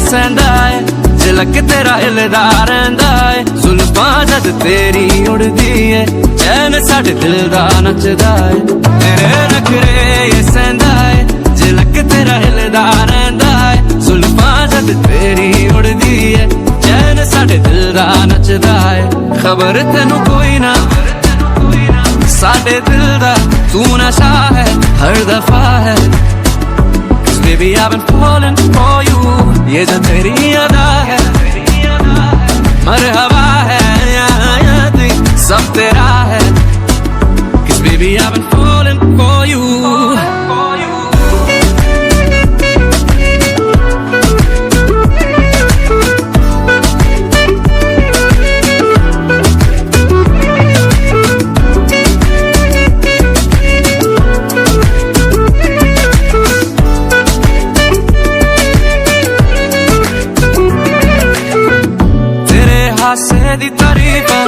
सहंदा है, झलक तेरा हिलदा रहिंदा है। जुल्फां जद तेरी उड़दी है, चैन साडे दिल दा नचदा है। तेरे नखरे ये सहंदा है, झलक तेरा हिलदा रहिंदा है। जुल्फां जद तेरी उड़दी है, चैन साडे दिल दा नचदा है। खबर तेनू कोई ना साडे दिल दा तू नशा है हर दफा है। Cause baby I've been falling for you, ये जो तेरी अदा है मरहबा है सब तेरा है। Cause baby I've been falling for you। हासे दी तारीफां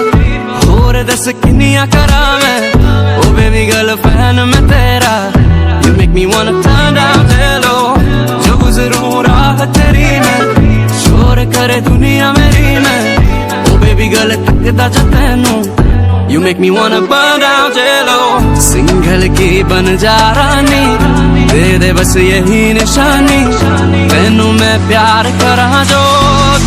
होर दस किन्नियां करां मैं। ओ बेबी गर्ल फैन मैं तेरा, you make me wanna turn down hello। जो गुज़रूं राह तेरी में, शोर करे दुनिया मेरी में। ओ बेबी गर्ल तकदा जो तैनू, you make me wanna burn down jello। Single की बन जा रानी, दे दे बस यही निशानी। तैनू मैं प्यार करां जो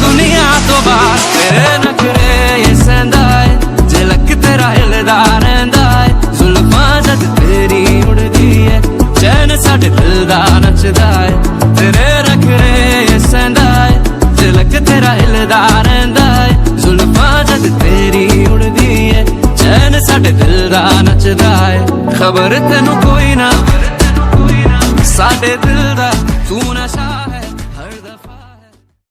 दुनिया तो बाहर। तेरे नखरे ये सहंदा है, झलक तेरा हिलदा रहिंदा है। जुल्फां जद तेरी उड़दी है, चैन साडे दिल दा नचदा है। तेरे नखरे ये सहंदा है, झलक तेरा हिलदा रहिंदा है। जुल्फां जद तेरी उड़दी है, चैन साडे दिल दा नचदा है। खबर तेनू कोई ना साडे दिल दा तू नशा